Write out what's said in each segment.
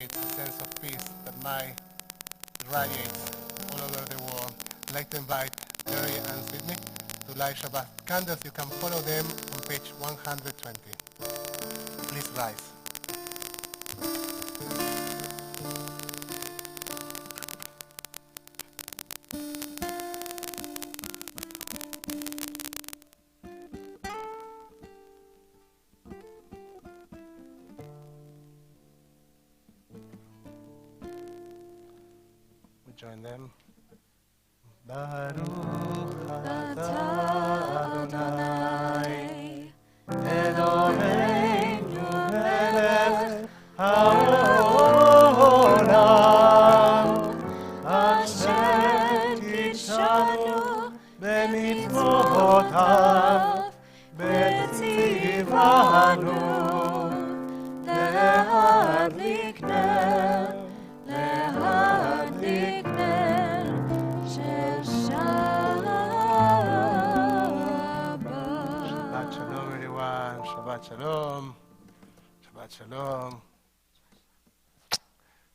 It's a sense of peace that might radiate all over the world. I'd like to invite Terry and Sydney to light Shabbat candles. You can follow them on page 120. Please rise. Join them. Baruch atah Adonai Eloheinu melech haolam asher kidshanu b'mitzvotav v'tzivanu להדליק נר של שבת. Shabbat Shalom everyone. Shabbat Shalom. Shabbat Shalom.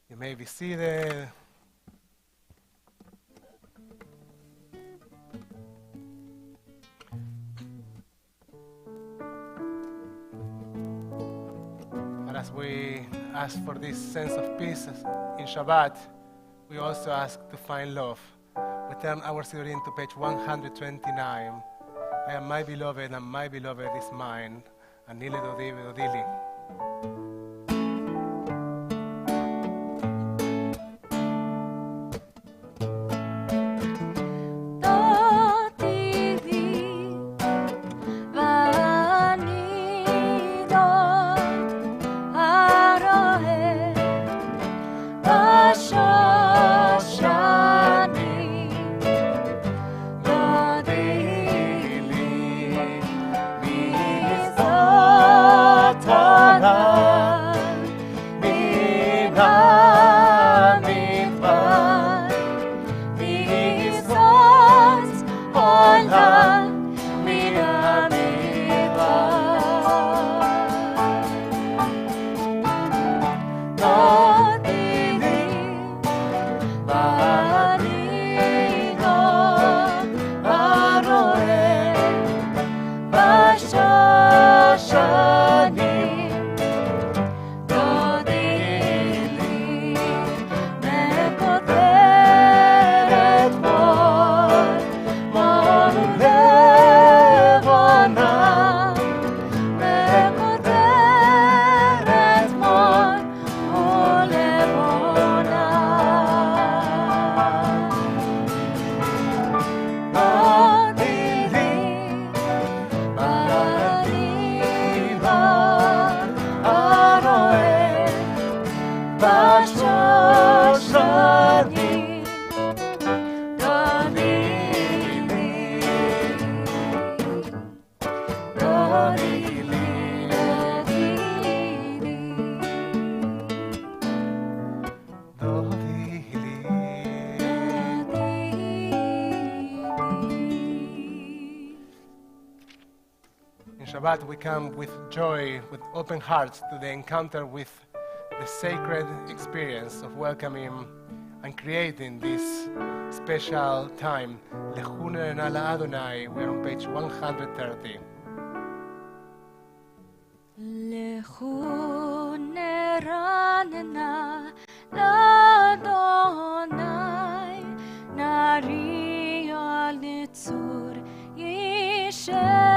You may be seated. And as we ask for this sense of peace in Shabbat, we also ask to find love. We turn our Siddurim to page 129. I am my beloved, and my beloved is mine. Anile dodi v'dodili. Shabbat, we come with joy, with open hearts to the encounter with the sacred experience of welcoming and creating this special time. Lechu nerana la'Adonai. We're on page 130. Lechu nerana la'Adonai, nari al nitzur yishem.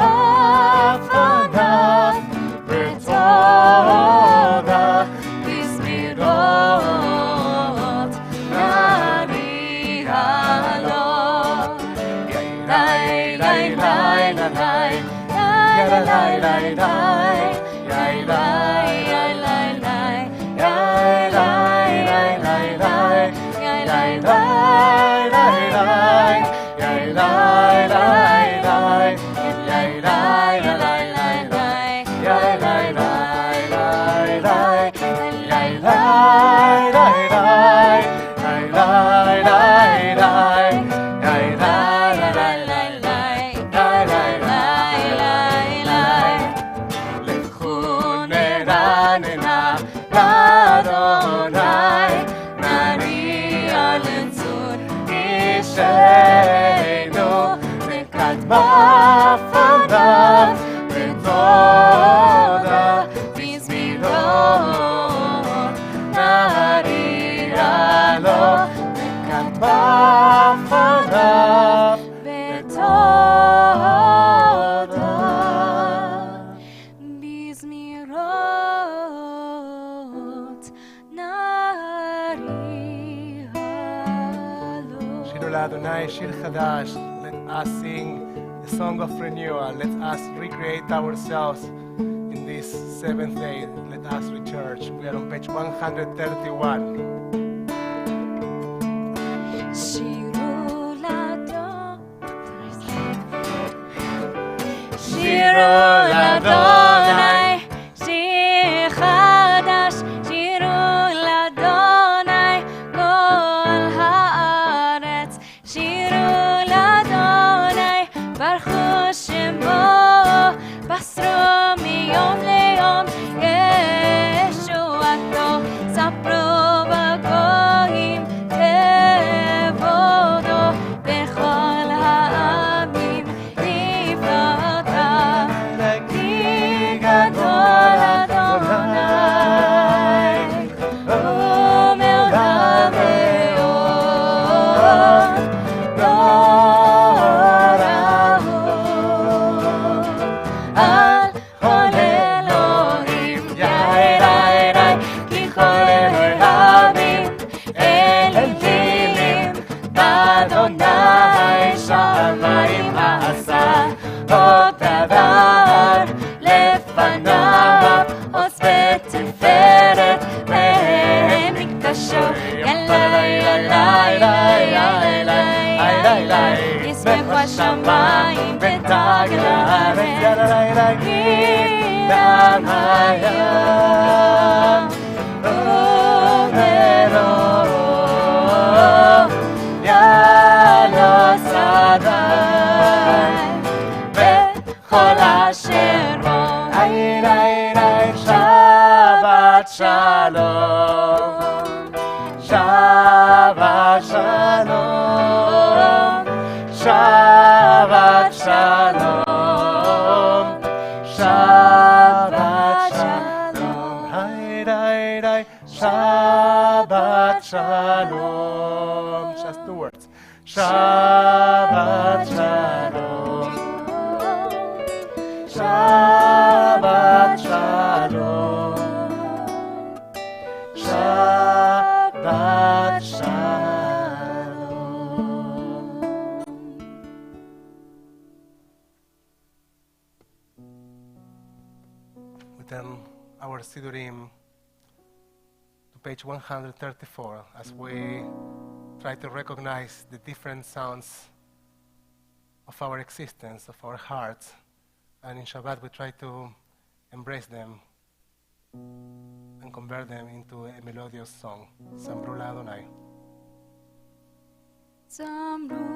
Mafanav, לאדוני, נריע לצור אישנו, נקדמה פניו ותודה בזמירות, נריע לו, נקדמה פניו ותודה בזמירות, נריע לו. שירו לאדוני שיר חדש. Let us sing the song of renewal. Let us recreate ourselves in this seventh day. Let us recharge. We are on page 131. שירו לאדוני, שיר חדש, שירו לאדוני, כל הארץ, שירו לאדוני, ברכו שמו, בסרו מיום ליום, ישועתו, ספרו בגויים, כבודו, בכל העמים, נפלאותיו. גדול אדוני, ומאודם מאוד, נורהו, על כל אלוהים, יאי, כי כל אלוהים, אל גילים, באדוני שמיים עשה, עוד דבר לפניו, עוז ותפארת במקדשו, ישמחו השמיים ותג לארץ, דם הים ומרום, יעלו שדי בכל אשר בו. שבת שלום, שבת שלום, שבת שלום, שבת שלום, שבת שלום. Just two words. שבת שלום, שבת שלום, שבת שלום. We turn our Sidurim to page 134 as we try to recognize the different sounds of our existence, of our hearts. And in Shabbat we try to embrace them and convert them into a melodious song. Zamru l'Adonai. Zamru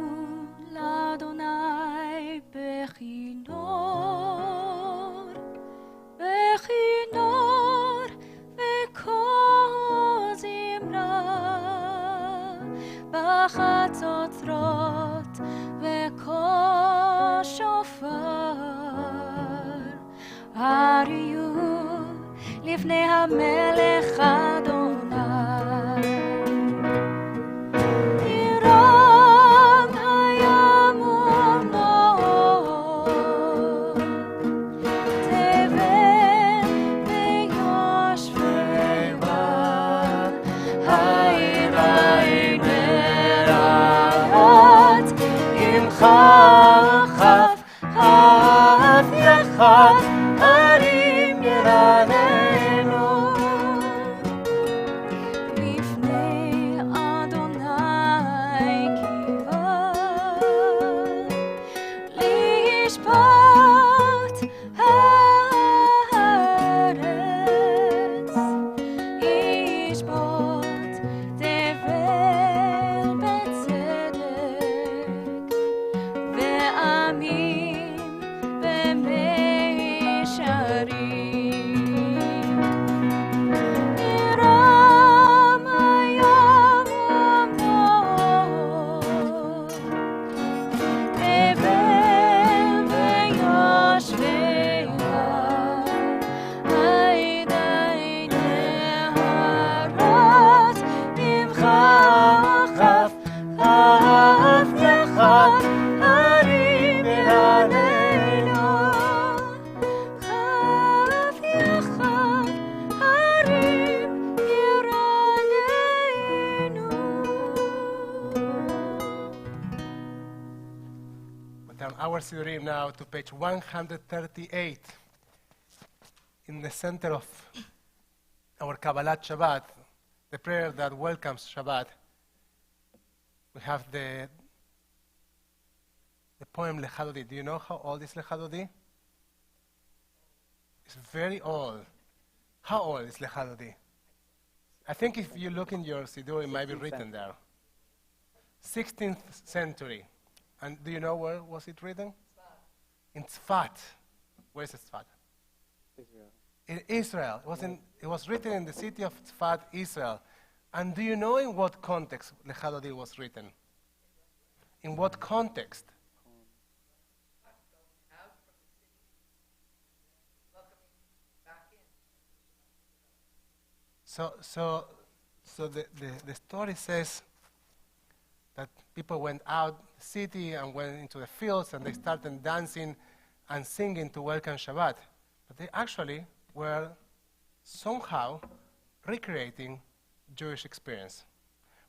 l'Adonai bechinor, bechinor v'kol zimra, b'chatzotzrot v'kol shofar, hariyu לפני המלך אדוני. ירום הים ומאור, תבן ויושבי בה, העיניים נראות, עמך כף אף יחד, הרים ירננו. our Sidurim now to page 138. In the center of our Kabbalat Shabbat, the prayer that welcomes Shabbat, we have the poem Lecha Dodi. Do you know how old is Lecha Dodi? It's very old. How old is Lecha Dodi? I think if you look in your Siddur, it might be written there. 16th century. And do you know where was it written? In Tzfat. Where is Tzfat? Israel. In Israel. It was written in the city of Tzfat, Israel. And do you know in what context Lecha Dodi was written? In what context? So the story says that people went out the city and went into the fields and they started dancing and singing to welcome Shabbat. But they actually were somehow recreating Jewish experience.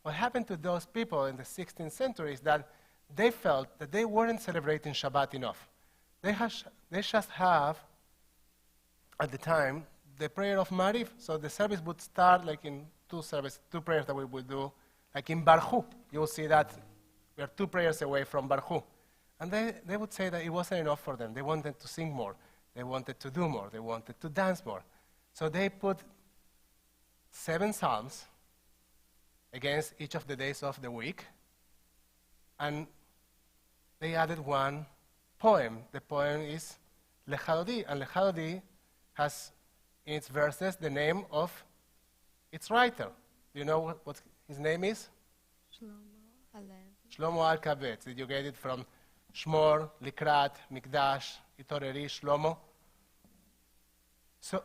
What happened to those people in the 16th century is that they felt that they weren't celebrating Shabbat enough. They just have, at the time, the prayer of Mariv. So the service would start like in two prayers that we would do, like in Barhu. You will see that we are 2 prayers away from Barhu. And they would say that it wasn't enough for them. They wanted to sing more. They wanted to do more. They wanted to dance more. So they put 7 psalms against each of the days of the week. And they added 1 poem. The poem is Lecha Dodi. And Lecha Dodi has in its verses the name of its writer. Do you know what his name is? Shlomo Al-Kabetz. Did you get it from Shmor, Likrat, Mikdash, Itoreri, Shlomo? So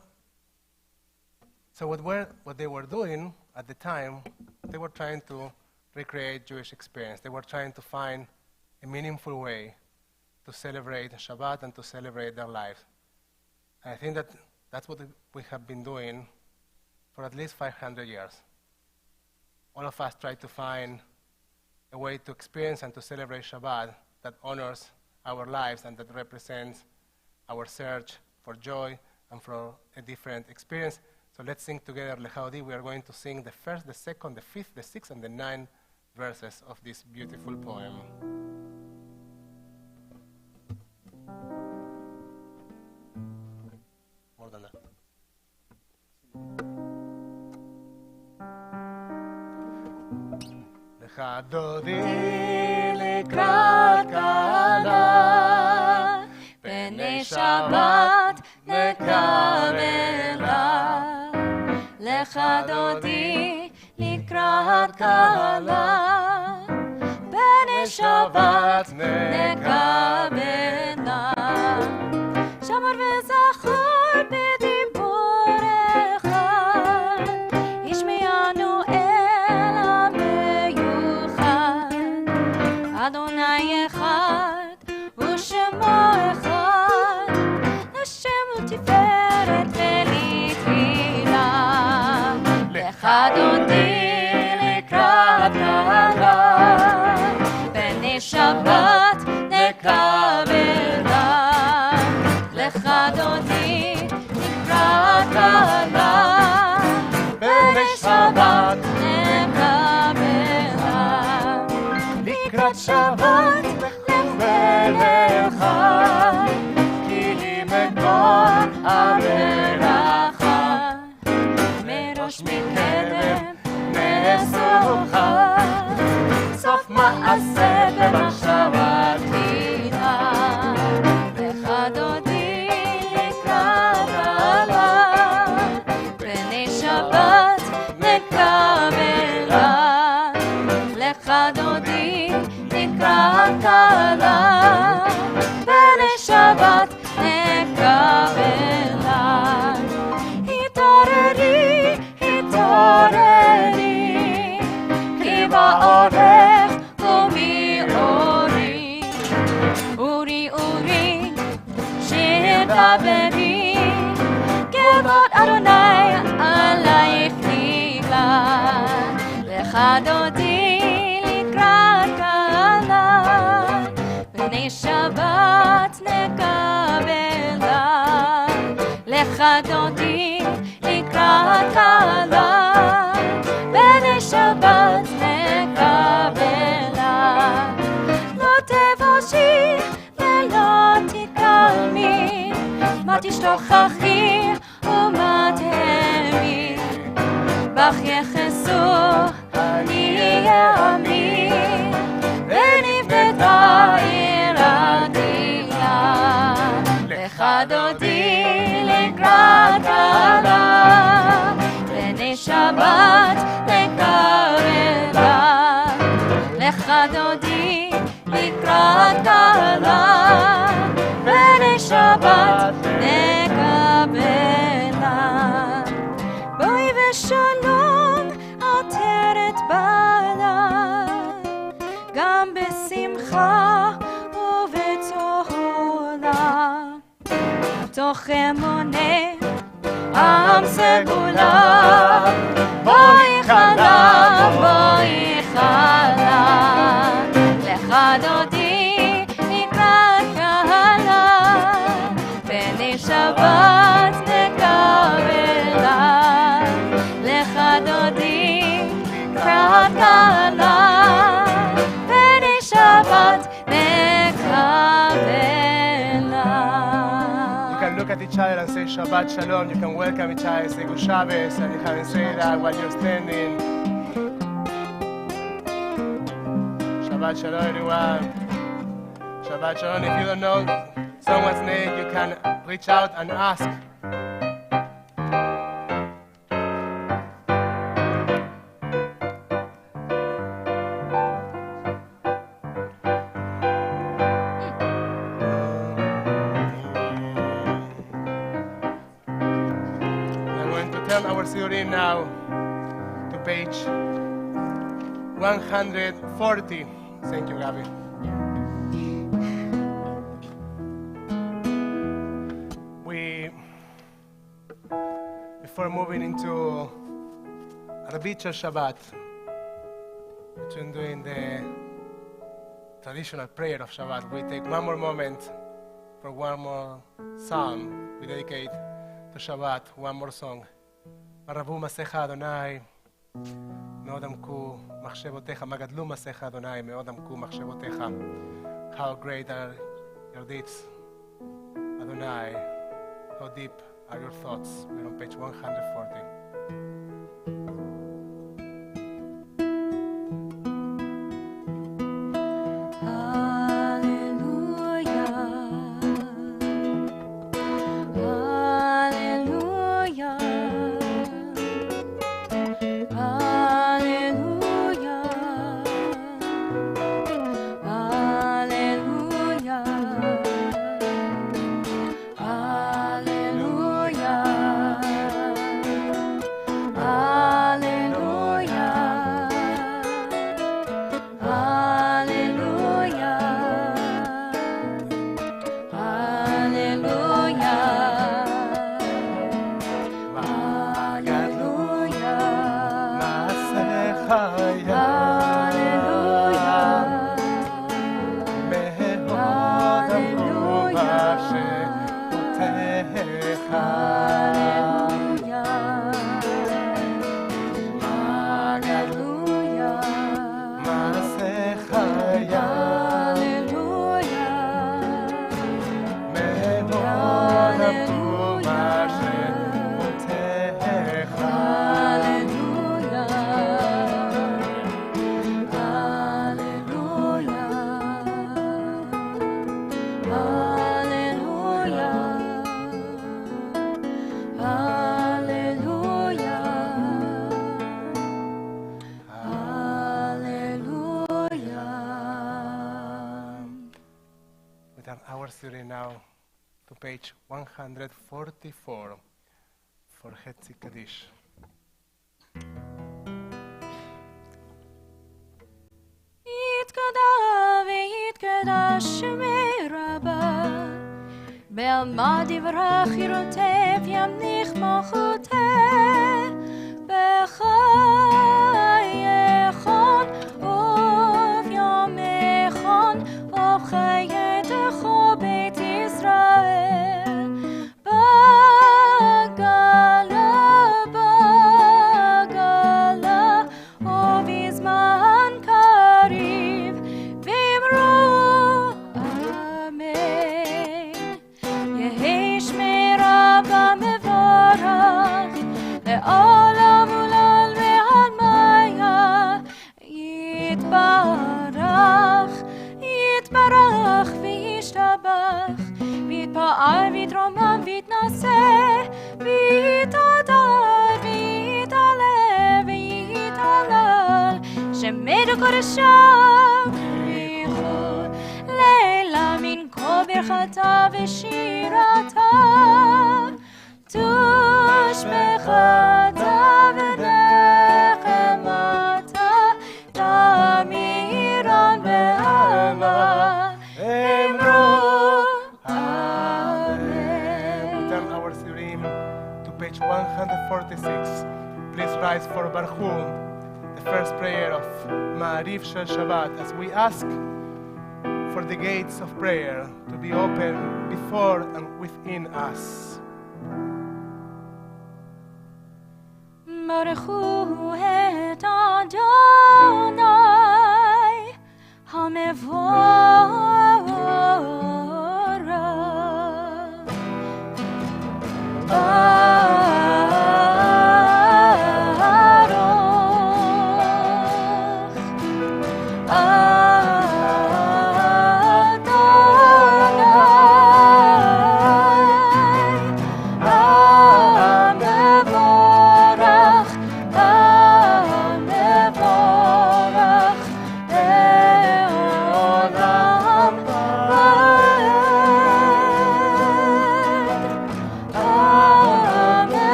what they were doing at the time, they were trying to recreate Jewish experience. They were trying to find a meaningful way to celebrate Shabbat and to celebrate their lives. And I think that that's what we have been doing for at least 500 years. All of us try to find a way to experience and to celebrate Shabbat that honors our lives and that represents our search for joy and for a different experience. So let's sing together Lecha Dodi. We are going to sing the 1st, the 2nd, the 5th, the 6th, and the 9th verses of this beautiful poem. More than that. Lecha Dodi לקראת קהלה, פני שבת נקבלה. Lecha Dodi לקראת קהלה, פני שבת נקבלה. שמר וזכור בדיבורך, השמיענו אל המיוחד. אדוני אחד ושמו אחד, לשם ולתפארת ולתהילה. Lecha Dodi לקראת קהלה, פני שבת נקבלה. Lecha Dodi לקראת קהלה, פני שבת נקבלה. לקראת שבת לך כי היא מקור הברכה. מראש מקדם נסוכה, סוף מעשה במחשבה תחילה. Lecha Dodi לקראת קהלה, פני שבת נקבלה. Lecha Dodi לקראת קהלה, פני שבת נקבלה. התעוררי, התעוררי, כי באורך קומי אורי. אורי, אורי, שיר דברי, כבוד אדוני עלייך נגלה. Lecha Dodi לקראת קהלה, פני שבת תוכחי ומטעמי, בך יחסו נהיה עמי, ונפתחה ירדתי לה, לך דודי לקראת קהלה, בני שבת לקרבה, לך דודי לקראת קהלה, בני שבת נקבלה. בואי ושלום עטרת בעלה, גם בשמחה ובצהולה, תוך אמונה עם סגולה. בואי חלה, בואי חלה, לך דודי לקראת קהלה, בני שבת נקבלה, לך דודי לקראת קהלה, בני שבת נקבלה. You can look at each other and say Shabbat Shalom. You can welcome each other and say Good Shabbos, and you can say that while you're standing. Shabbat Shalom, everyone. Shabbat Shalom. If you don't know someone's name, you can reach out and ask. We're going to turn our Sidurim now to page 140. Thank you, Gabi. Before moving into Rabbicha Shabbat, between doing the traditional prayer of Shabbat, we take one more moment for one more psalm. We dedicate to Shabbat one more song. מרבו מסך אדוני, מאוד עמקו מחשבותיך, מה גדלו מסך אדוני, מאוד עמקו מחשבותיך. How great are your deeds, Adonai, how deep are your thoughts. We're on page 140. Now to page 144 for Hetzi Kaddish. יתגדל ויתקדש שמי רבה, בעלמא דברך ירוטב ימליך מלכותך, בחייכון וביומכון ובחייתך בית ישראל, בגלה ובזמן קריב, ואמרו אמן. יהי שמירה לעולם ולעלמיה יתברך, יתברך וישתבח, ויתפאר ויתרומם ויתנשא, ויתהדר ויתעלה ויתהלל, שמי קודשם בריחו לילה מן כל ברכתה ושירתה, תושבחתה ונחמתה, תמירן בעלמה, אמרו אמן. Turn our Sirim to page 146. Please rise for Barhu, the first prayer of Ma'ariv Shel Shabbat, as we ask for the gates of prayer to be open before and within us. ברכו את אדוני המבורך.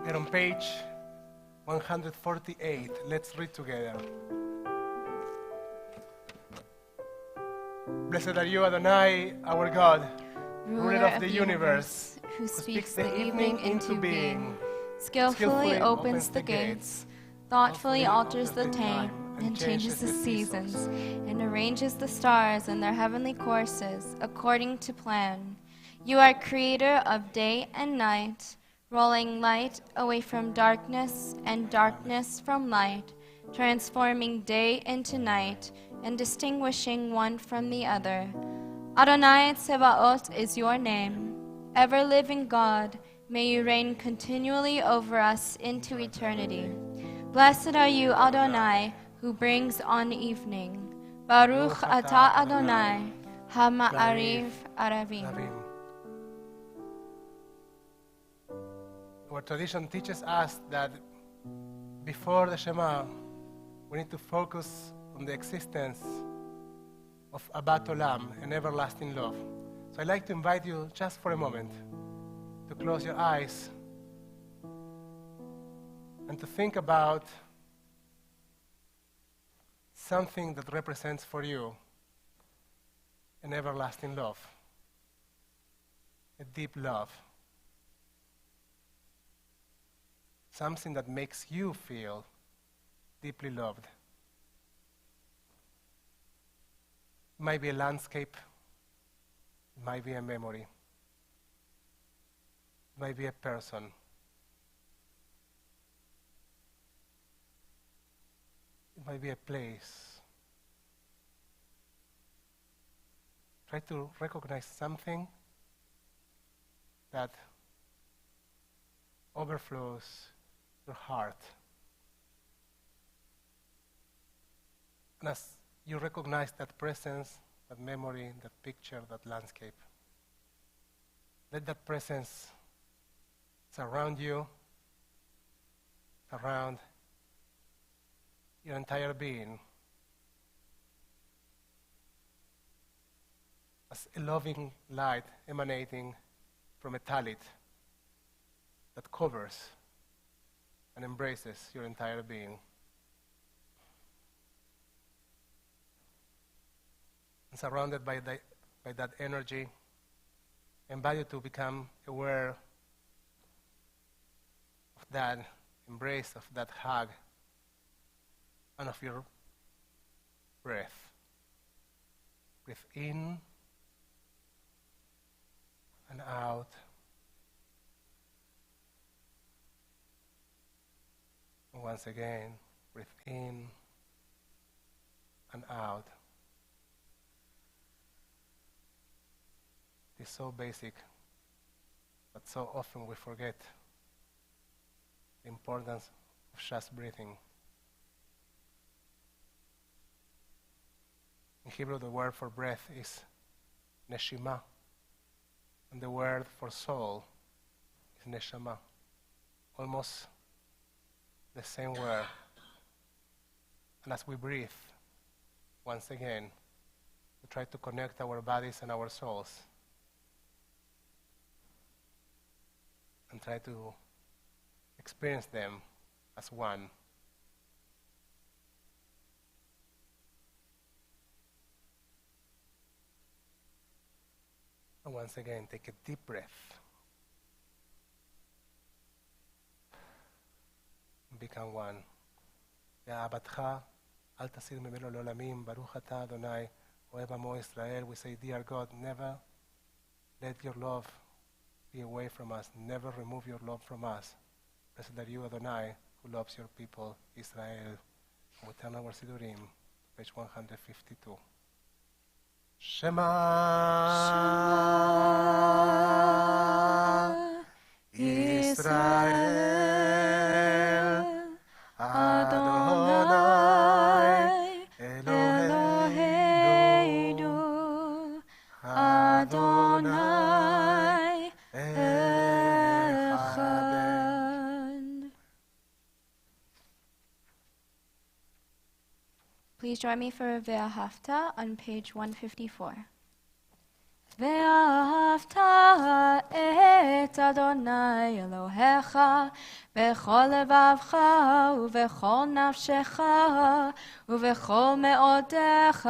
And on page 148, let's read together. Blessed are you, Adonai, our God, ruler of the universe, who speaks the evening into being, skillfully skillfully opens the gates, thoughtfully alters the time, and changes the seasons, and arranges the stars in their heavenly courses according to plan. You are creator of day and night, rolling light away from darkness and darkness from light, transforming day into night and distinguishing one from the other. Adonai Tsebaot is your name. Ever-living God, may you reign continually over us into eternity. Blessed are you, Adonai, who brings on evening. Baruch atah Adonai, ha-ma'ariv aravim. Our tradition teaches us that before the Shema, we need to focus on the existence of Abat Olam, an everlasting love. So I'd like to invite you just for a moment to close your eyes and to think about something that represents for you an everlasting love, a deep love, something that makes you feel deeply loved. It might be a landscape, it might be a memory, it might be a person. It might be a place. Try to recognize something that overflows your heart. And as you recognize that presence, that memory, that picture, that landscape, let that presence surround you, surround your entire being as a loving light emanating from a talit that covers and embraces your entire being. And surrounded by that energy, I invite you to become aware of that embrace, of that hug, and of your breath. Breathe in and out. once again, breathe in and out. It's so basic, but so often we forget the importance of just breathing. In Hebrew, the word for breath is neshima, and the word for soul is neshama. Almost the same word. And as we breathe, once again, we try to connect our bodies and our souls and try to experience them as one. And once again, take a deep breath. Become one. ואהבתך, אל תסיר ממנו לעולמים, ברוך אתה אדוני, אוהב עמו ישראל. We say, dear God, never let your love be away from us. Never remove your love from us. Blessed are you, Adonai, who loves your people, Israel. And we turn our Sidurim, page 152. Shema Israel Adonai Eloheinu Adonai Echad. Please join me for Ve'ahavta on page 154. ואהבת את אדוני אלוהיך בכל לבבך ובכל נפשך ובכל מאודיך,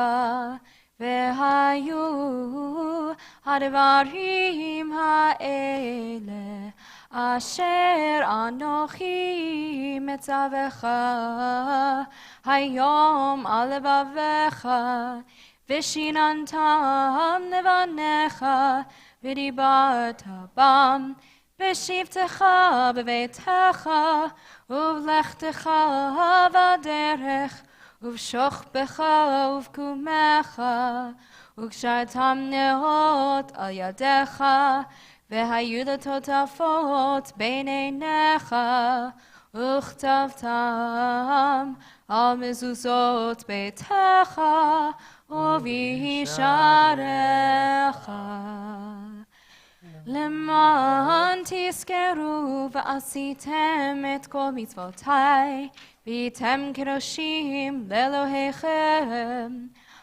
והיו הדברים האלה אשר אנוכי מצווך היום על לבביך, ושיננתם לבניך, ודיברת בם, בשבתך בביתך, ובלכתך בדרך, ובשוכבך ובקומך, וקשרתם נאות על ידיך, והיו לטוטפות בין עיניך, וכתבתם על מזוזות ביתך ובישעריך, למען תזכרו ועשיתם את כל מצוותיי, והייתם קדושים לאלוהיכם.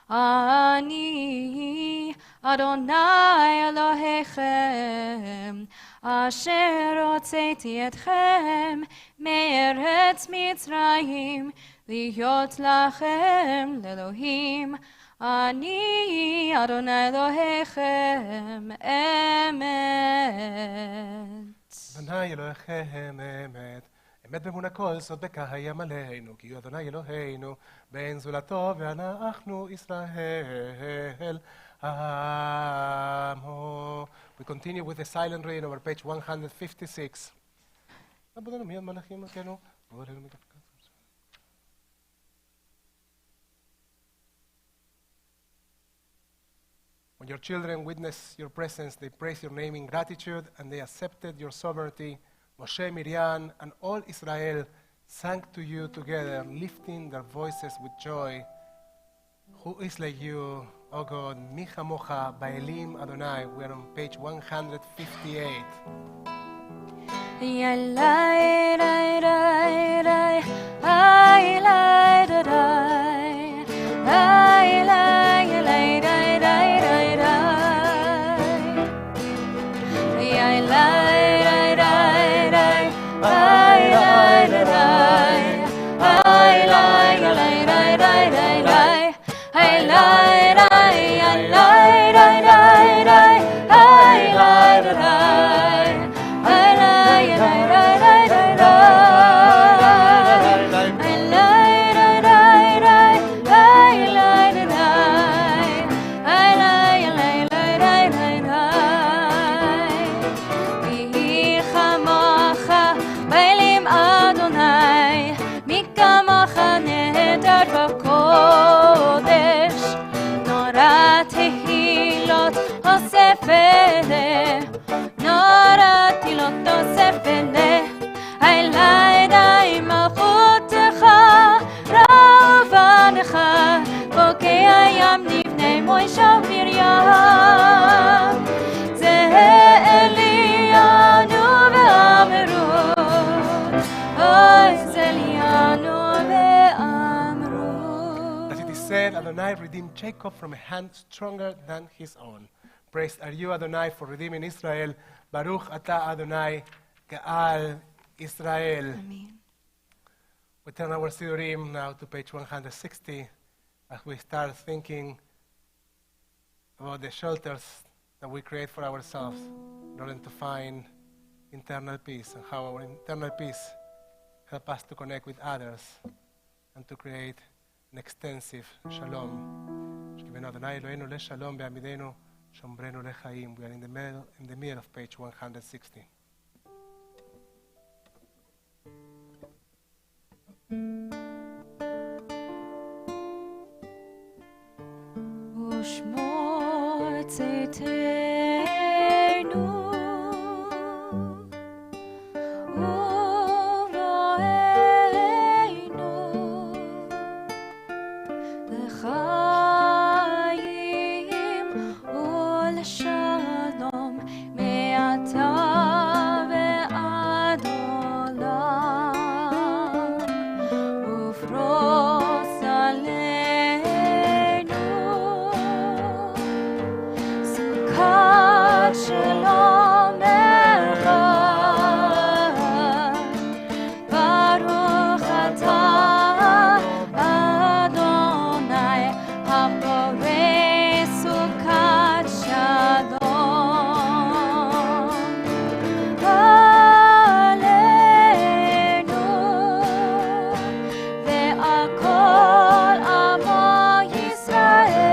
אני אדוני אלוהיכם, אשר הוצאתי אתכם מארץ מצרים, להיות לכם לאלוהים. אני אדוני אלוהיכם אמת. אדוני אלוהיכם אמת. אמת באמונה כל זאת בקיים עלינו, כי הוא אדוני אלוהינו, ואין זולתו, ואנחנו ישראל עמו. We continue with the silent reading over page 156. When your children witness your presence, they praise your name in gratitude, and they accepted your sovereignty. Moshe, Miriam, and all Israel sang to you together, lifting their voices with joy. Who is like you, O God? Mi chamocha ba'elim Adonai. We are on page 158. Ay, נורתי לא תוסף אלה הלילה עם מלכותך רעבנך בוקע ים נבנה מוישה ומרים זה אלינו ואמרו אוי זה אלינו ואמרו. As it is said, Adonai redeemed Jacob from a hand stronger than his own. Praised are you, Adonai, for redeeming Israel. Baruch Ata Adonai Gaal Israel. Amen. We turn our Sidurim now to page 160 as we start thinking about the shelters that we create for ourselves in order to find internal peace and how our internal peace help us to connect with others and to create an extensive shalom. Shkivenu Adonai Eloheinu leshalom be'amidenu shombrenu lechaim. We are in the middle of page 160. ושמור צאתנו ובואנו לחיים ולשלום מעתה ועד עולם ופרוס עלינו סוכת שלום אחד ברוך אתה אדוני הבורא סוכת שלום עלינו ועל כל עמו ישראל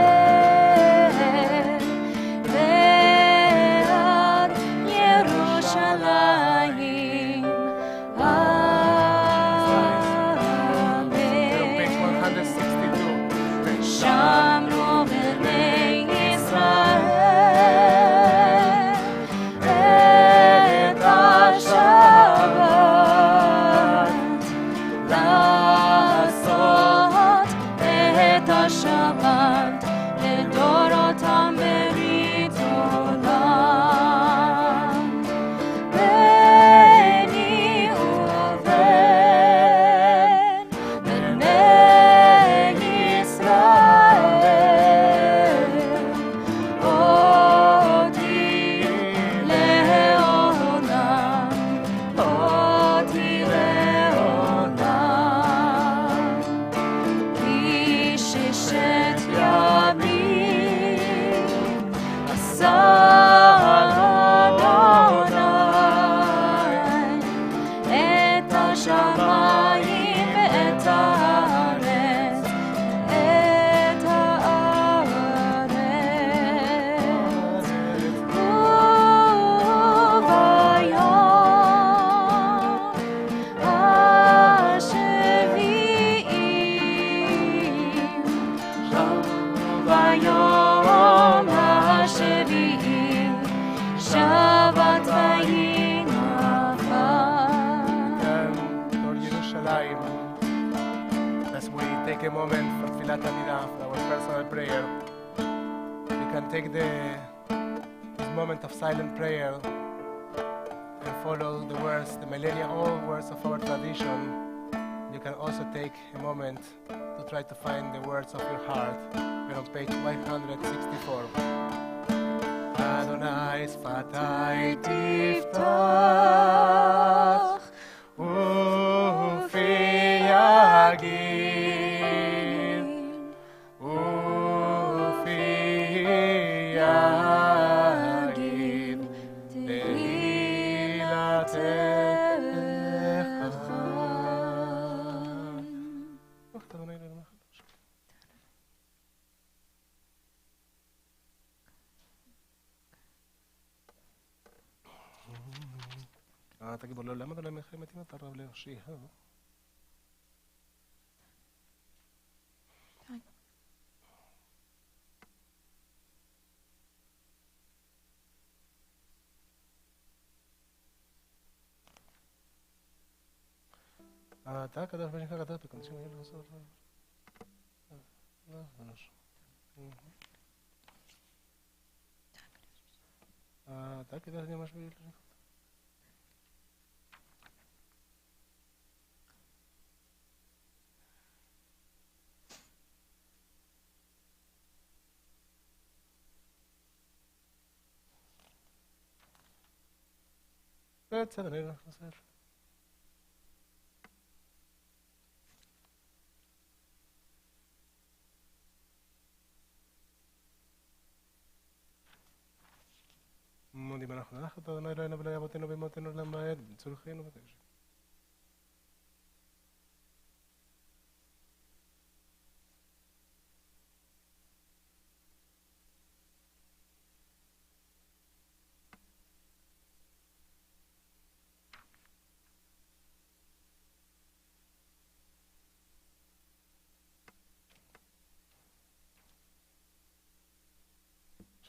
ועד ירושלים Page אמן 162. שמרו בני ישראל את השבת לעשות את השבת לדורות המריד עולם בני ובן בני ישראל אותי לעולם אותי לעולם כי ששת ימים עשה אדוני את השמיים ואת הארץ את הארץ וביום השביעי שבת ויהי נפל. Lord Yerushalayim, as we take a moment for Tfilat Amidah, for our personal prayer, you can take this moment of silent prayer and follow the words, the millennia-old words of our tradition. You can also take a moment to try to find the words of your heart. We're on page 164. Adonai sfatai tiftach ufi yagid ufi yagid tehilatecha. תגיד לו, למה אתה לא מלחמת אם אתה רב להושיע? אתה הקדוש ברוך הוא הקדוש בקודשים היו לעשות. אתה הקדוש ברוך הוא בסדר, נראה, בסדר. מודים אנחנו לך, אתה אדוני אלוהינו ולאלוהי אבותינו ואמותינו לעולם ועד, בצורכנו ותקשיב.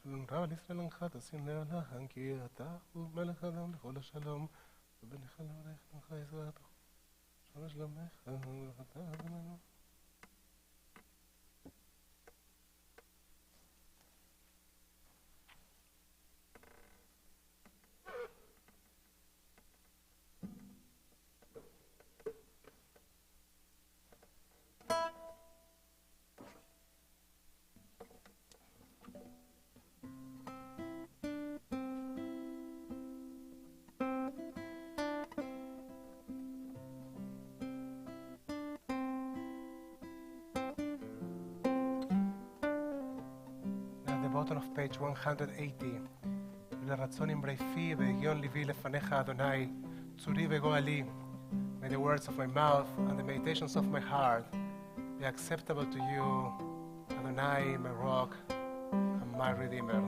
שלום רב על ישראל עמך, תשים לב להן, כי אתה הוא מלך אדם לכל השלום, ובנך לברך לך עזרתו. שלום שלומך, ואתה אדוננו. bottom of page 180. לרצון אמרי פי והגיון ליבי לפניך, אדוני, צורי וגואלי. May the words of my mouth and the meditations of my heart be acceptable to you, Adonai, my rock and my redeemer.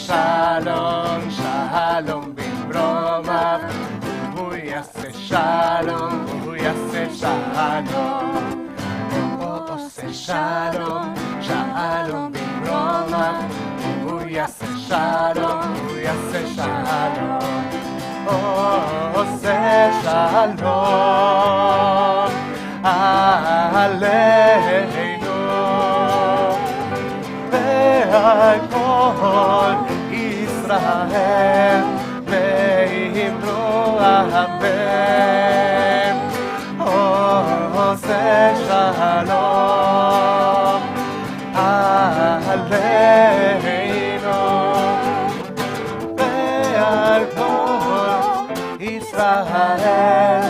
Shalom, shalom, bimromav, hu yaseh shalom, hu yaseh shalom. Shalom, shalom, bimromav, hu yaseh shalom, hu yaseh shalom. Shalom, aleinu, ve'al kol Israel, ve'imru amen. Shalom, aleinu, ve'al kol Israel,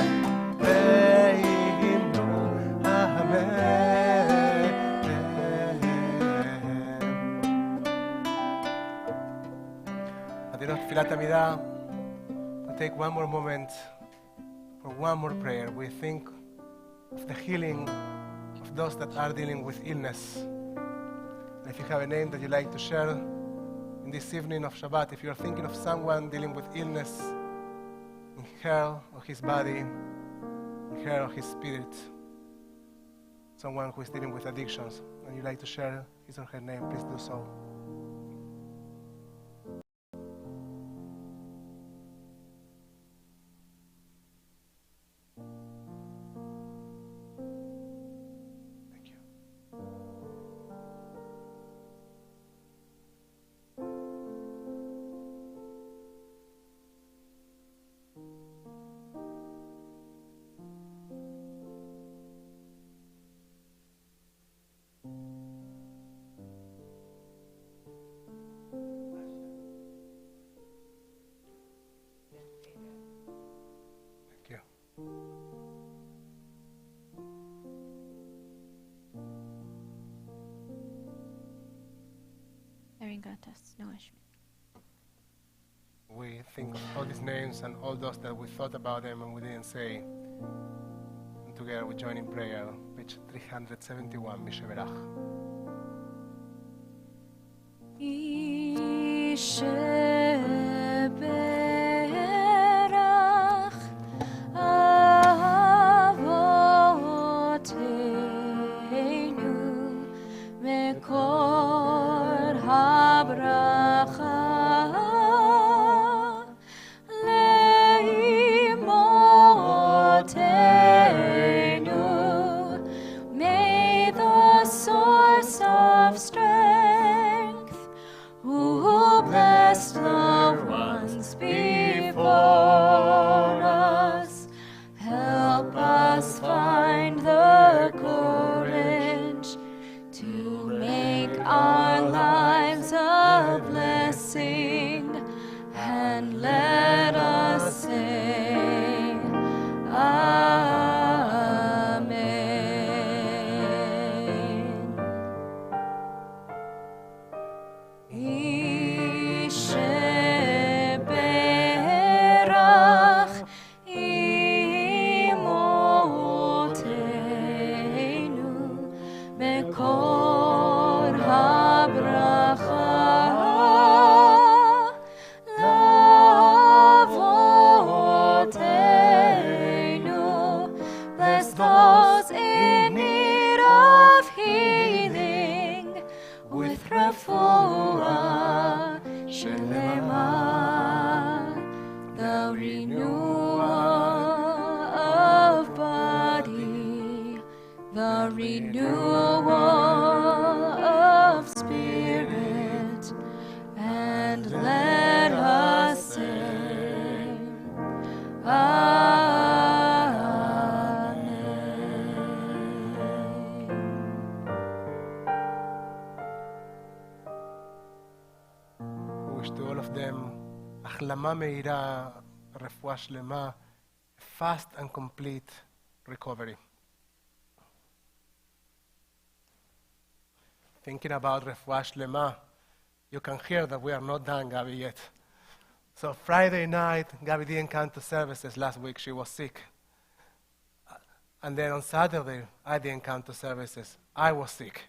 ve'imru amen. At תפילת עמידה, we take one more moment for one more prayer. We think of the healing of those that are dealing with illness. And if you have a name that you like to share in this evening of Shabbat, if you are thinking of someone dealing with illness in her or his body, in her or his spirit, someone who is dealing with addictions, and you like to share his or her name, please do so. We think of all these names and all those that we thought about them and we didn't say. And together we join in prayer, page 371, Misheverach. To all of them, החלמה מהירה, רפואה שלמה, fast and complete recovery. Thinking about רפואה שלמה, you can hear that we are not done, Gabi, yet. So Friday night, Gabi didn't come to services last week, she was sick. And then on Saturday, I didn't come to services, I was sick.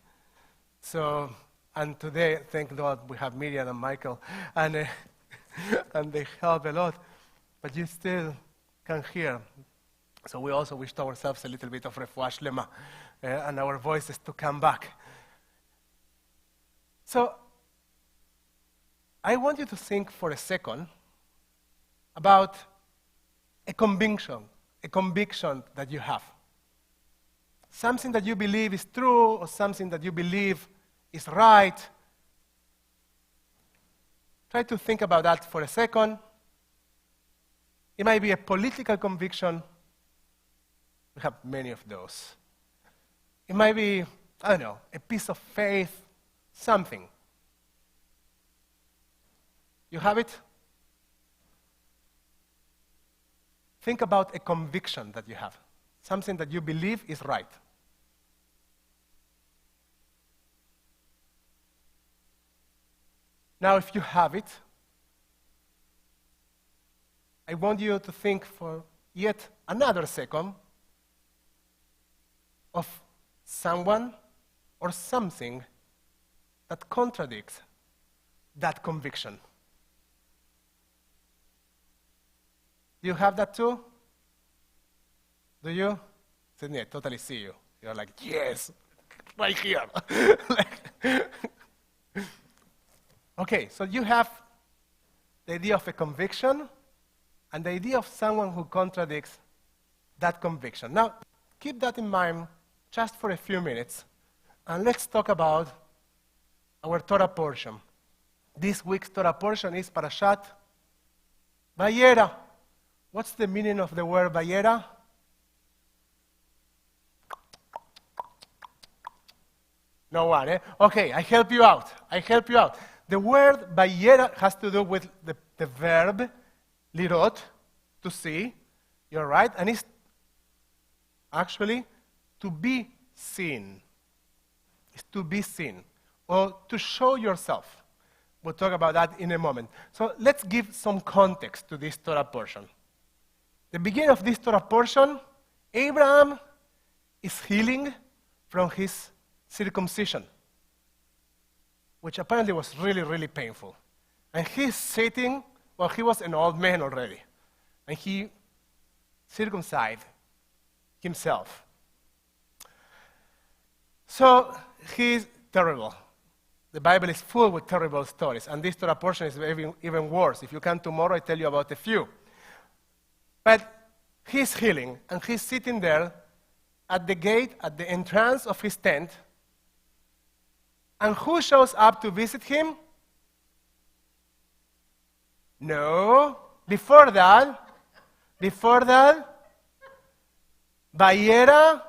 So, and today, thank God, we have Miriam and Michael, and they help a lot, but you still can hear. So we also wished ourselves a little bit of refuah shlema, and our voices to come back. So I want you to think for a second about a conviction that you have. Something that you believe is true, or something that you believe is right. Try to think about that for a second. It might be a political conviction. We have many of those. It might be, I don't know, a piece of faith, something. You have it? Think about a conviction that you have, something that you believe is right. Now, if you have it, I want you to think for yet another second of someone or something that contradicts that conviction. Do you have that too? Do you? Sydney, I totally see you. You're like, yes, right here. Okay, so you have the idea of a conviction and the idea of someone who contradicts that conviction. Now, keep that in mind just for a few minutes, and let's talk about our Torah portion. This week's Torah portion is Parashat Vayera. What's the meaning of the word Vayera? No one, eh? Okay, I help you out. The word Vayera has to do with the verb lirot, to see. You're right. And it's actually to be seen. It's to be seen. Or to show yourself. We'll talk about that in a moment. So let's give some context to this Torah portion. The beginning of this Torah portion, Abraham is healing from his circumcision, which apparently was really, really painful. And he's sitting, well, he was an old man already, and he circumcised himself. So he's terrible. The Bible is full with terrible stories, and this Torah portion is even worse. If you come tomorrow, I tell you about a few. But he's healing, and he's sitting there at the gate, at the entrance of his tent. And who shows up to visit him? No. Before that, Vayera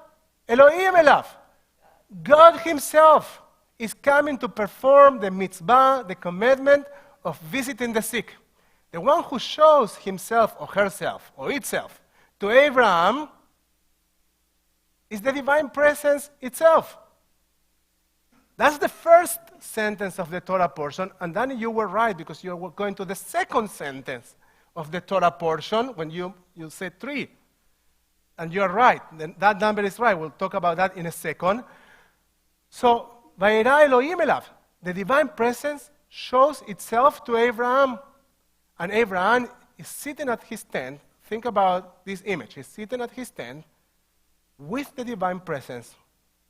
Elohim elav. God himself is coming to perform the mitzvah, the commandment of visiting the sick. The one who shows himself or herself or itself to Abraham is the divine presence itself. That's the first sentence of the Torah portion, and then you were right because you were going to the second sentence of the Torah portion when you said 3. And you're right. That number is right. We'll talk about that in a second. So, Vayera Elohim elav, the divine presence shows itself to Abraham. And Abraham is sitting at his tent. Think about this image. He's sitting at his tent with the divine presence,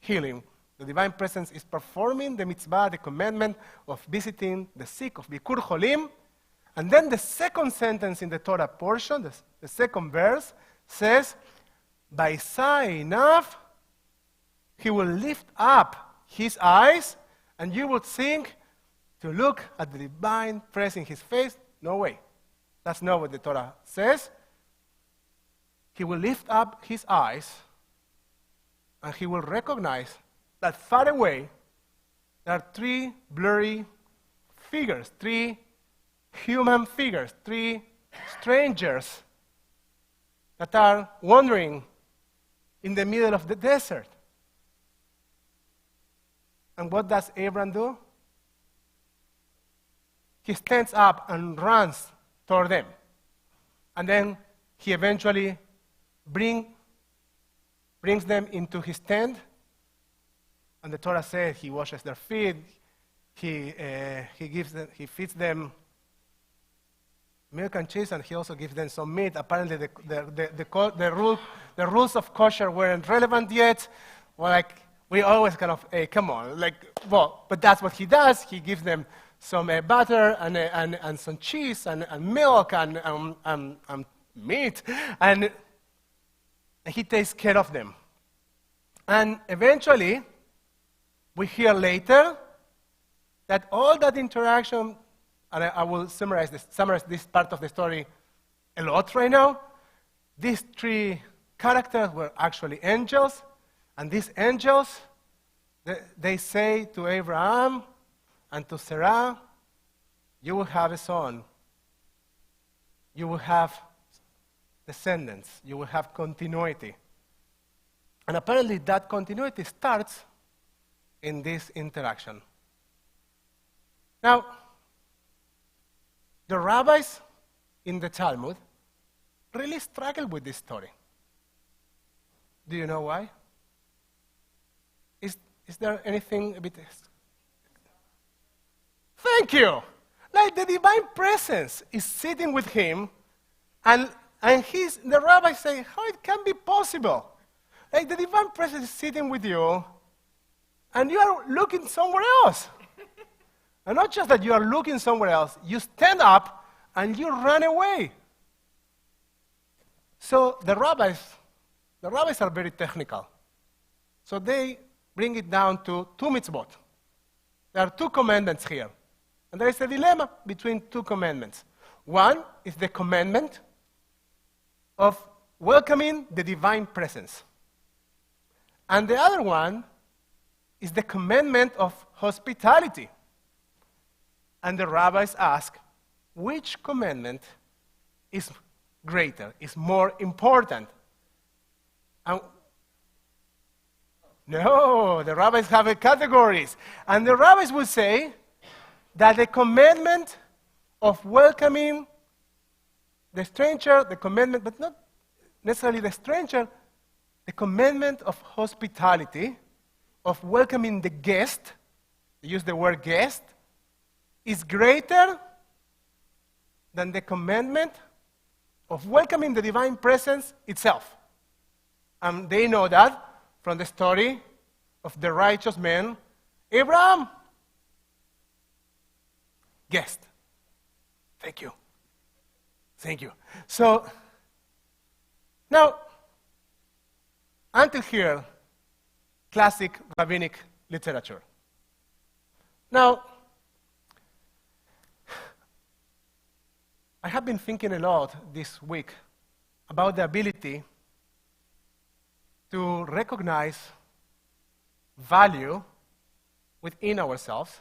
healing. The divine presence is performing the mitzvah, the commandment of visiting the sick, of Bikur Cholim. And then the second sentence in the Torah portion, the second verse, says, by enough, he will lift up his eyes, and you would think to look at the divine presence in his face. No way. That's not what the Torah says. He will lift up his eyes, and he will recognize that far away there are 3 blurry figures, 3 human figures, 3 strangers that are wandering in the middle of the desert. And what does Abraham do? He stands up and runs toward them. And then he eventually brings them into his tent. And the Torah says he washes their feet, he feeds them milk and cheese, and he also gives them some meat. Apparently the rules of kosher weren't relevant yet. Well, like, we always kind of, hey, come on, but that's what he does. He gives them some butter and some cheese and milk and meat, and he takes care of them. And eventually, we hear later that all that interaction, and I will summarize this part of the story a lot right now. These 3 characters were actually angels, and these angels, they say to Abraham and to Sarah, you will have a son. You will have descendants. You will have continuity. And apparently that continuity starts in this interaction. Now, the rabbis in the Talmud really struggle with this story. Do you know why? Is there anything a bit... Thank you! Like the divine presence is sitting with him, and the rabbis say, how it can be possible? Like the divine presence is sitting with you, and you are looking somewhere else. And not just that you are looking somewhere else, you stand up and you run away. So the rabbis are very technical. So they bring it down to 2 mitzvot. There are 2 commandments here. And there is a dilemma between 2 commandments. One is the commandment of welcoming the divine presence. And the other one is the commandment of hospitality. And the rabbis ask, which commandment is greater, is more important? And no, the rabbis have categories. And the rabbis will say that the commandment of welcoming the stranger, the commandment, but not necessarily the stranger, the commandment of hospitality, of welcoming the guest, use the word guest, is greater than the commandment of welcoming the divine presence itself. And they know that from the story of the righteous man, Abraham, guest. Thank you. Thank you. So, now, until here, classic rabbinic literature. Now, I have been thinking a lot this week about the ability to recognize value within ourselves,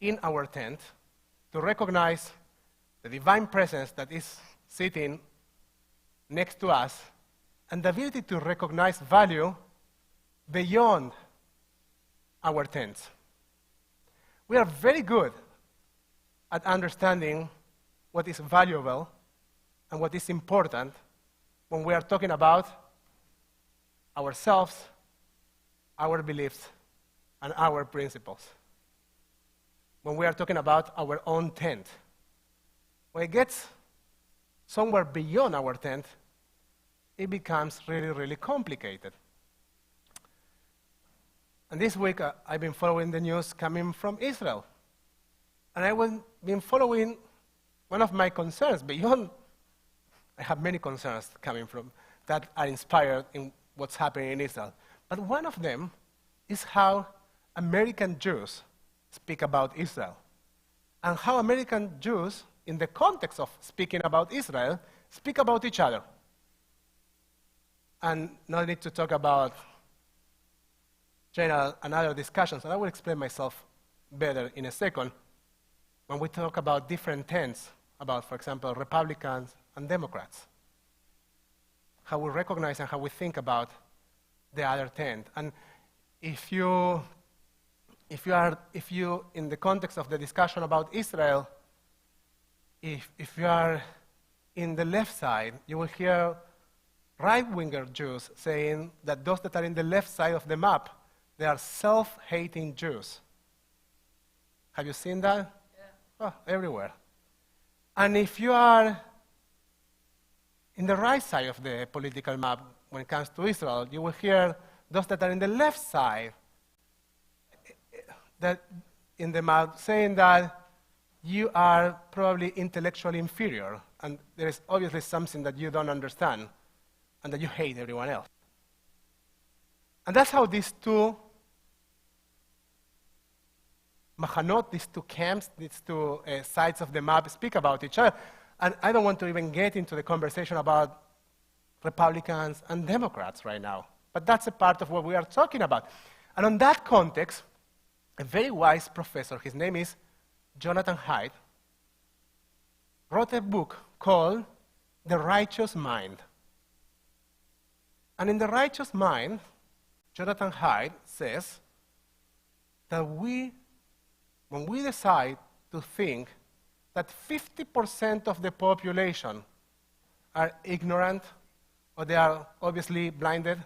in our tent, to recognize the divine presence that is sitting next to us, and the ability to recognize value beyond our tents. We are very good at understanding what is valuable and what is important when we are talking about ourselves, our beliefs, and our principles. When we are talking about our own tent. When it gets somewhere beyond our tent, it becomes really, really complicated. And this week, I've been following the news coming from Israel. And I've been following one of my concerns beyond, I have many concerns coming from that are inspired in what's happening in Israel. But one of them is how American Jews speak about Israel. And how American Jews, in the context of speaking about Israel, speak about each other. And no need to talk about general and other discussions, and I will explain myself better in a second when we talk about different tents, about, for example, Republicans and Democrats, how we recognize and how we think about the other tent. And if you, in the context of the discussion about Israel, if you are in the left side, you will hear right-winger Jews saying that those that are in the left side of the map, they are self-hating Jews. Have you seen that? Yeah. Oh, everywhere. And if you are in the right side of the political map when it comes to Israel, you will hear those that are in the left side that in the map saying that you are probably intellectually inferior, and there is obviously something that you don't understand, and that you hate everyone else. And that's how these two machanot, these two camps, these two sides of the map speak about each other. And I don't want to even get into the conversation about Republicans and Democrats right now. But that's a part of what we are talking about. And on that context, a very wise professor, his name is Jonathan Haidt, wrote a book called The Righteous Mind. And in The Righteous Mind, Jonathan Haidt says that when we decide to think that 50% of the population are ignorant, or they are obviously blinded,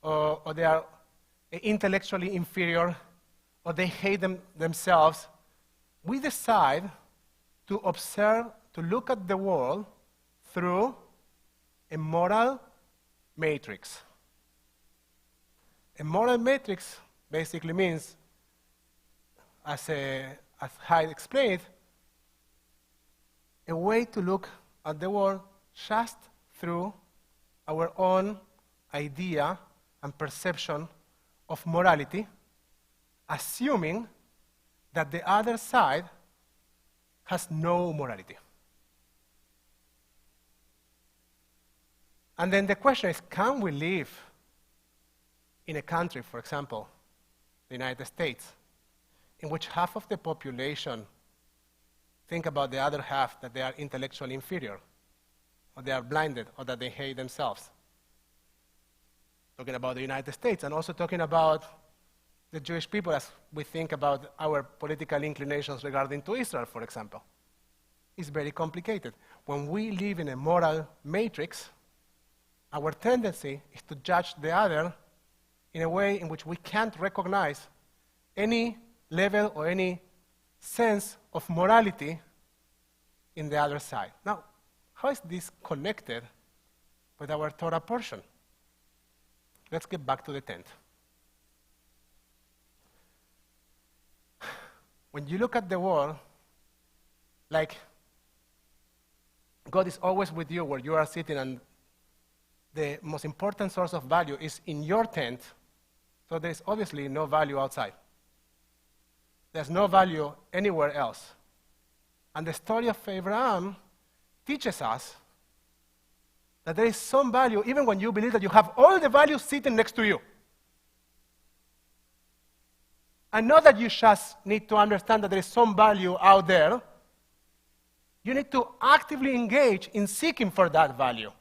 or they are intellectually inferior, or they hate themselves, we decide to observe, to look at the world through a moral matrix. A moral matrix basically means, as Haidt explained, a way to look at the world just through our own idea and perception of morality, assuming that the other side has no morality. And then the question is, can we live in a country, for example, the United States, in which half of the population think about the other half that they are intellectually inferior, or they are blinded, or that they hate themselves? Talking about the United States, and also talking about the Jewish people as we think about our political inclinations regarding to Israel, for example. It's very complicated. When we live in a moral matrix, our tendency is to judge the other in a way in which we can't recognize any level or any sense of morality in the other side. Now, how is this connected with our Torah portion? Let's get back to the tent. When you look at the world, like God is always with you where you are sitting, and the most important source of value is in your tent, so there is obviously no value outside. There's no value anywhere else. And the story of Abraham teaches us that there is some value even when you believe that you have all the value sitting next to you. And not that you just need to understand that there is some value out there. You need to actively engage in seeking for that value.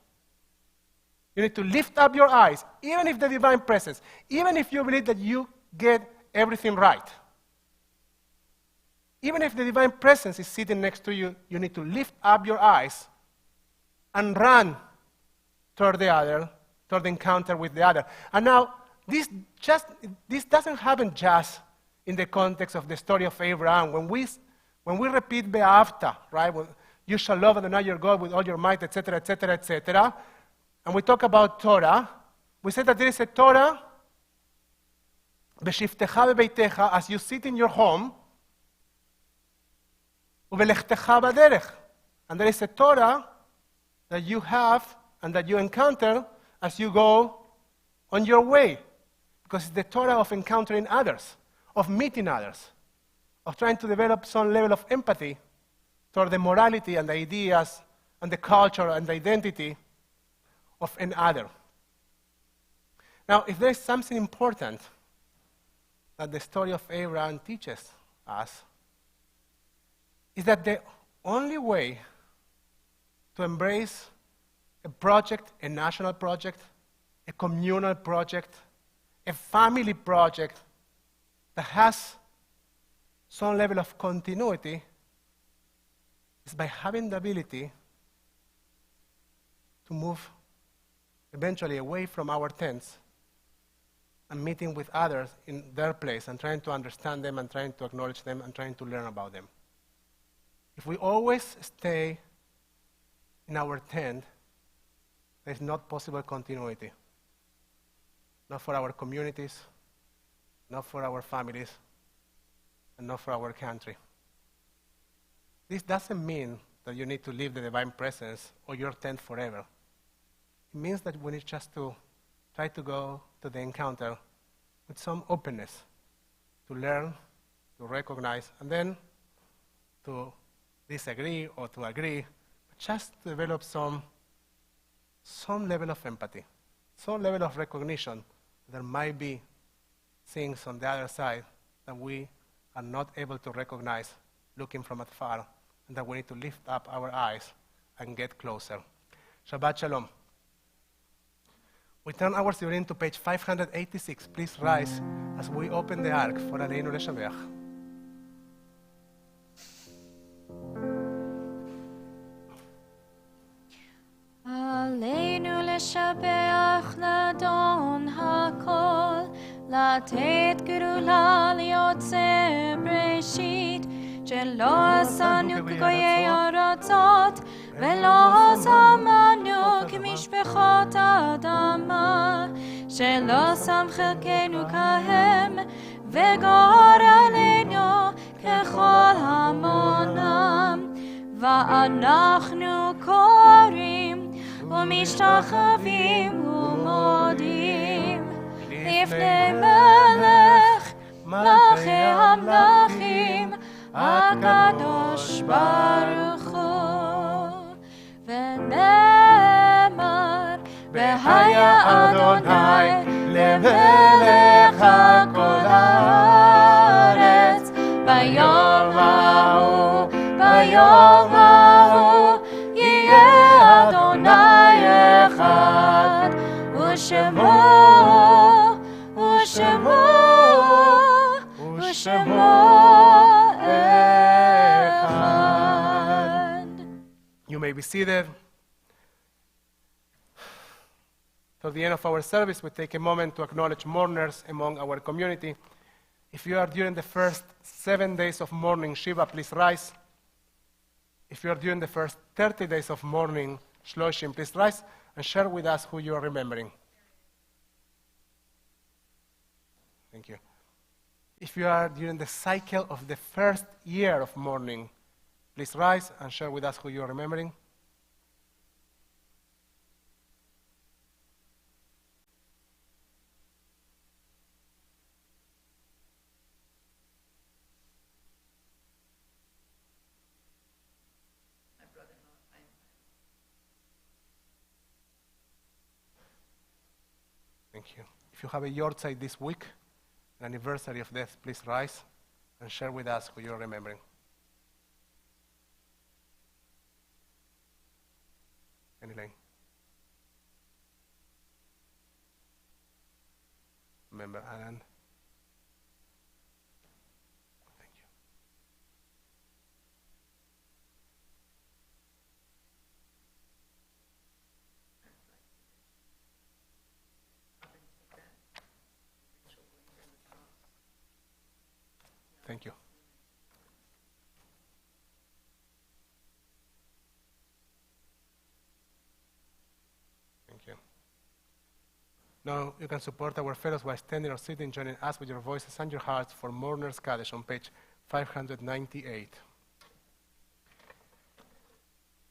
You need to lift up your eyes, even if the divine presence, even if you believe that you get everything right. Even if the divine presence is sitting next to you, you need to lift up your eyes and run toward the other, toward the encounter with the other. And now, this doesn't happen just in the context of the story of Abraham. When we repeat Be'afta, right? When you shall love Adonai your God with all your might, etc., etc., etc., and we talk about Torah, we say that there is a Torah, B'shiftecha bebeitecha, as you sit in your home, U'belechtecha baderech, and there is a Torah that you have and that you encounter as you go on your way, because it's the Torah of encountering others, of meeting others, of trying to develop some level of empathy toward the morality and the ideas and the culture and the identity of another. Now, if there is something important that the story of Abraham teaches us, is that the only way to embrace a project, a national project, a communal project, a family project that has some level of continuity is by having the ability to move eventually away from our tents and meeting with others in their place and trying to understand them and trying to acknowledge them and trying to learn about them. If we always stay in our tent, there is not possible continuity. Not for our communities, not for our families, and not for our country. This doesn't mean that you need to leave the divine presence or your tent forever. It means that we need just to try to go to the encounter with some openness, to learn, to recognize, and then to disagree or to agree, but just to develop some level of empathy, some level of recognition. There might be things on the other side that we are not able to recognize looking from afar, and that we need to lift up our eyes and get closer. Shabbat Shalom. We turn our Sidurim to page 586. Please rise as we open the ark for Aleinu Leshabeach. עלינו לשבח לאדון הכל, לתת גאולה ליוצא בראשית, שלא עשנו כגויי ארצות, ולא שמנו כמשפחות האדמה, שלא שם חלקנו כהם, וגור עלינו ככל המונם, ואנחנו קוראים ומשתחווים ומודים לפני מלך מלכי המלכים הקדוש ברוך הוא. ונאמר והיה אדוני למלך על כל הארץ ביום ההוא ביום ההוא יהיה אדוני אחד ושמו may be seated. At the end of our service, we take a moment to acknowledge mourners among our community. If you are during the first 7 days of mourning Shiva, please rise. If you are during the first 30 days of mourning Shloshim, please rise and share with us who you are remembering. Thank you. If you are during the cycle of the first year of mourning, please rise and share with us who you are remembering. Thank you. If you have a yahrzeit this week, an anniversary of death, please rise and share with us who you are remembering. Elaine. Remember Alan. Thank you. Thank you. Thank you. Now you can support our fellows by standing or sitting, joining us with your voices and your hearts for Mourners Kaddish on page 598.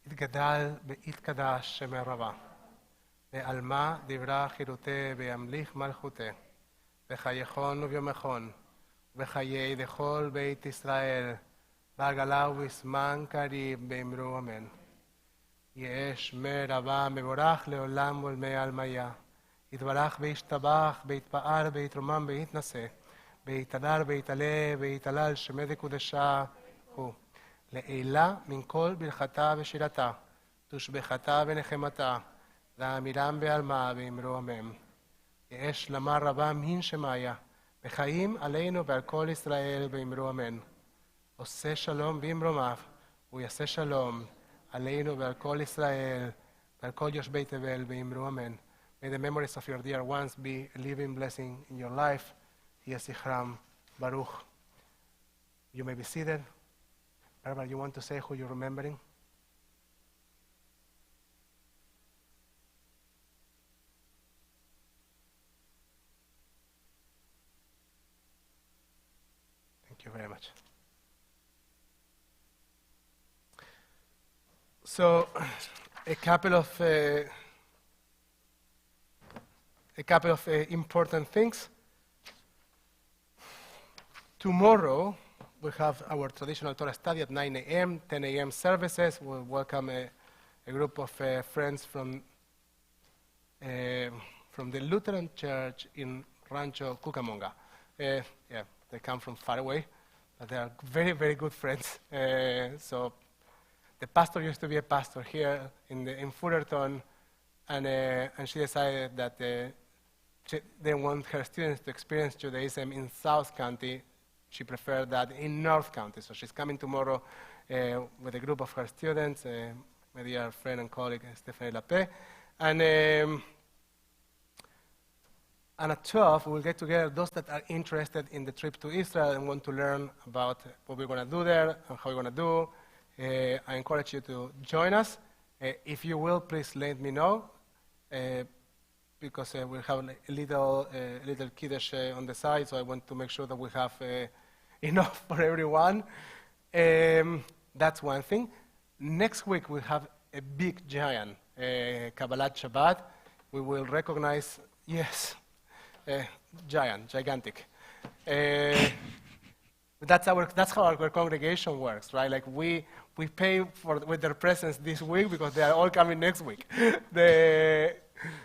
יתגדל ויתקדש שם הרבה, בעלמא דברה חירותי וימליך מלכותי, וחייכון וביומכון, וחיי דכל בית ישראל, בעגלה ובזמן קריב באמרו אמן. יש שמי רבה מבורך לעולם ולמי עלמיה, יתברך וישתבח, ויתפאר ויתרומם ויתנשא, ויתהדר ויתעלה ויתהלל שמי דקודשה הוא. לעילה מן כל ברכתה ושירתה, תושבחתה ונחמתה, ואמירם בעלמה ואמרו אמן. יש למה רבה מן שמיה, וחיים עלינו ועל כל ישראל ואמרו אמן. עושה שלום במרומיו, הוא יעשה שלום עלינו ועל כל ישראל ועל כל יושבי תבל ואמרו אמן. May the memories of your dear ones be a living blessing in your life. יהיה זכרם ברוך. You may be seated. Barbara, you want to say who you're remembering? Thank you very much. So, a couple of important things. Tomorrow, we have our traditional Torah study at 9 a.m., 10 a.m. services. We'll welcome a group of friends from the Lutheran Church in Rancho Cucamonga. Yeah, they come from far away, but they are very, very good friends. So the pastor used to be a pastor here in Fullerton, and she decided that they want her students to experience Judaism in South County. She preferred that in North County. So she's coming tomorrow with a group of her students, my dear friend and colleague, Stephanie Lappe. And at 12, we'll get together those that are interested in the trip to Israel and want to learn about what we're going to do there and how we're going to do. I encourage you to join us. If you will, please let me know, because we'll have a little kiddush on the side, so I want to make sure that we have enough for everyone. That's one thing. Next week, we'll have a big giant, Kabbalat Shabbat. We will recognize, yes, gigantic. That's how our congregation works, right? Like we pay with their presence this week because they are all coming next week.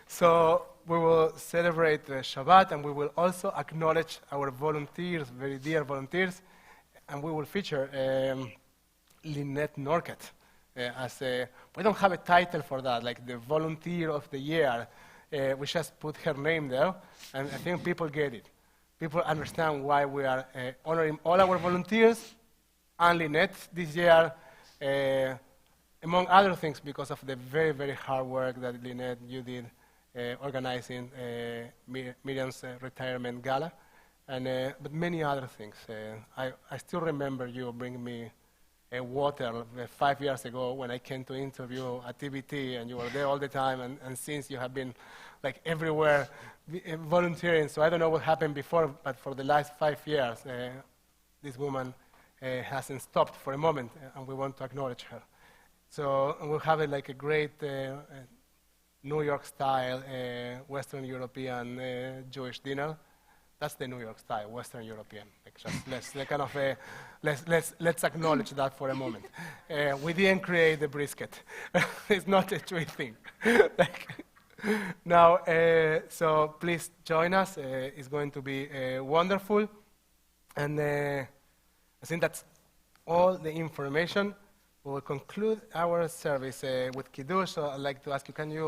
So we will celebrate Shabbat, and we will also acknowledge our volunteers, very dear volunteers, and we will feature Lynette Norket as we don't have a title for that, like the volunteer of the year. We just put her name there, and I think people get it. People understand why we are honoring all our volunteers and Lynette this year. A among other things, because of the very, very hard work that Lynette, you did organizing Miriam's retirement gala, and but many other things. I still remember you bringing me water 5 years ago when I came to interview at TBT, and you were there all the time, and since you have been like everywhere volunteering. So I don't know what happened before, but for the last 5 years, this woman hasn't stopped for a moment, and we want to acknowledge her. So we'll have like a great New York style Western European Jewish dinner. That's the New York style, Western European. Like just let's acknowledge that for a moment. We didn't create the brisket. It's not a Jewish thing. Now, so please join us. It's going to be wonderful. And I think that's all the information. We will conclude our service with Kiddush. So I'd like to ask you, can you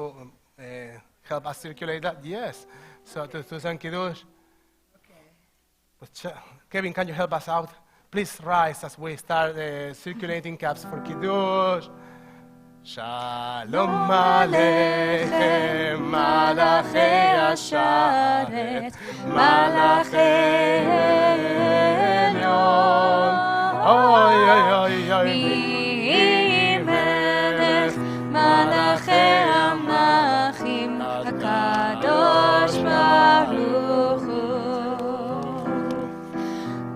help us circulate that? Yes. So to send Kiddush. Kevin, can you help us out? Please rise as we start circulating caps for Kiddush. Shalom Aleichem, Malachei Asharet, Malachei Elyon. Oy, oy, oy, oy. Melech, Malachei Amachim, HaKadosh Baruch Hu.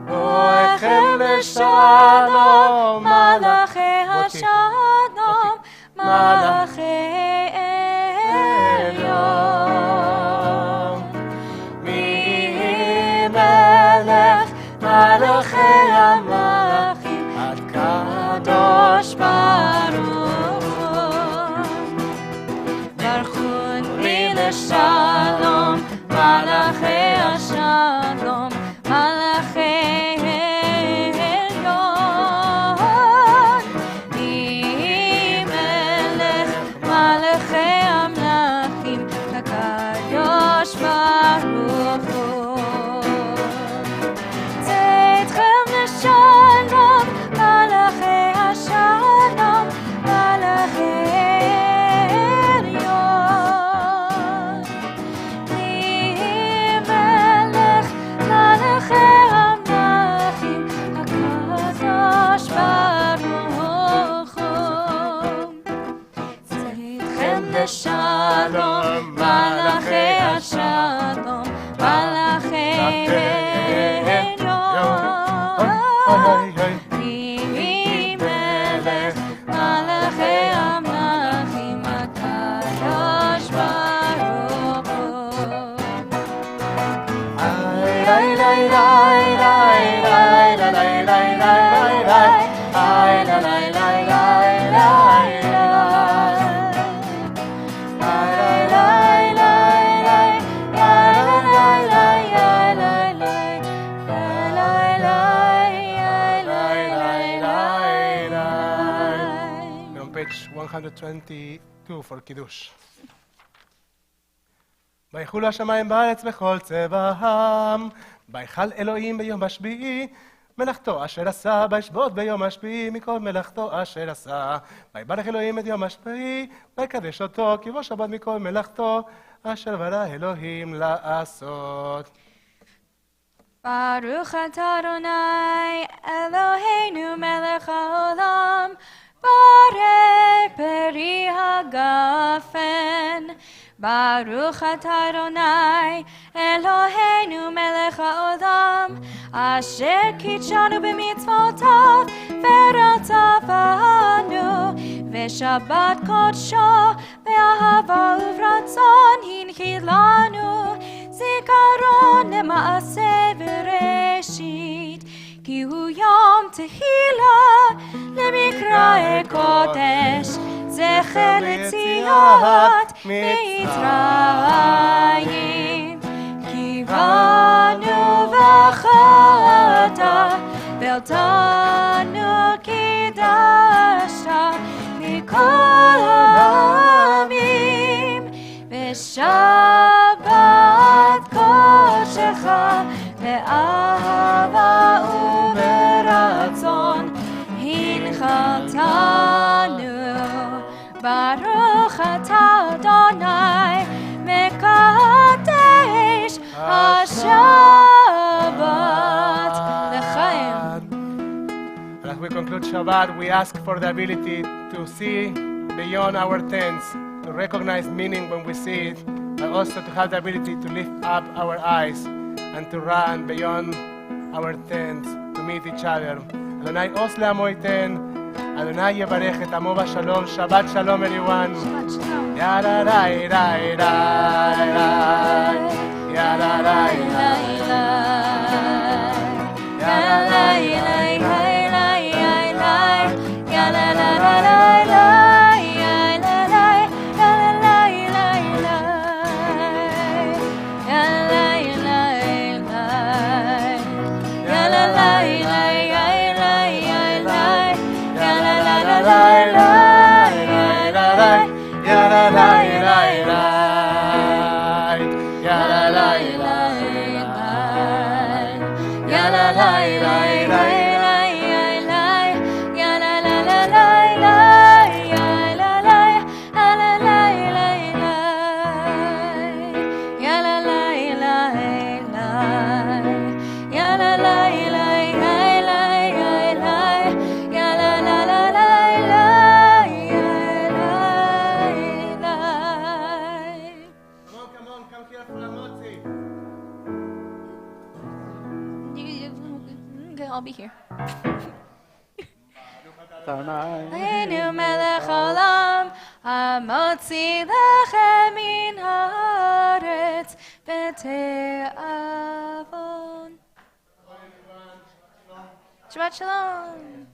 Oechem Shalom, Malachei Hashalom, Malachei Elyon. Melech, Malachei Amachim, HaKadosh Baruch Hu. Baruchuni Shalom, Malachei Hashalom, Malachei Shalom, Malachei Shalom, Malachei Elyon. Melech, Malachei Amachim, HaKadosh Baruch Hu. Ay, ay, ay, ay, ay, ay, ay, ay, ay, page 122 for Kiddush. ויחולו השמיים בארץ בכל צבאם, ויחל אלוהים ביום השביעי, מלאכתו אשר עשה, וישבות ביום השביעי מכל מלאכתו אשר עשה. ויברך אלוהים את יום השביעי, ויקדש אותו, כי בו שבת מכל מלאכתו אשר ברא אלוהים לעשות. Baruch atah Adonai Eloheinu melech haolam, Barei peri hagafen. Baruch atah Adonai Eloheinu melech haolam, asher kitshanu b'mitzvotav v'ratavanu, v'shabbat kodsho v'ahava uvratzon hinchilanu, zikaron למעשה בראשית, כי הוא יום תהילה למקרא קודש, זכר ליציאת מצרים. כי באנו בחרת ואותנו קידשת מכל העמים, ושבת קודשך באהבה וברצון הנחלתנו. conclude Shabbat, we ask for the ability to see beyond our tents, to recognize meaning when we see it, but also to have the ability to lift up our eyes and to run beyond our tents to meet each other. Adonai os le'amo iten, Adonai yevarech et amo b'shalom. Shabbat shalom, everyone. Shabbat shalom. Ya-ra-rai, rai, rai, rai. Ya-ra-rai, rai, rai. Ya-ra-rai, rai, rai, rai, rai. Ya-la-la-la-la-la, ya-la-la, ya-la-la-la-la. Ya-la-la-la-la. I'll be here. Einu melech olam, hamotzi lechem min haaretz b'te'avon. Shabbat shalom.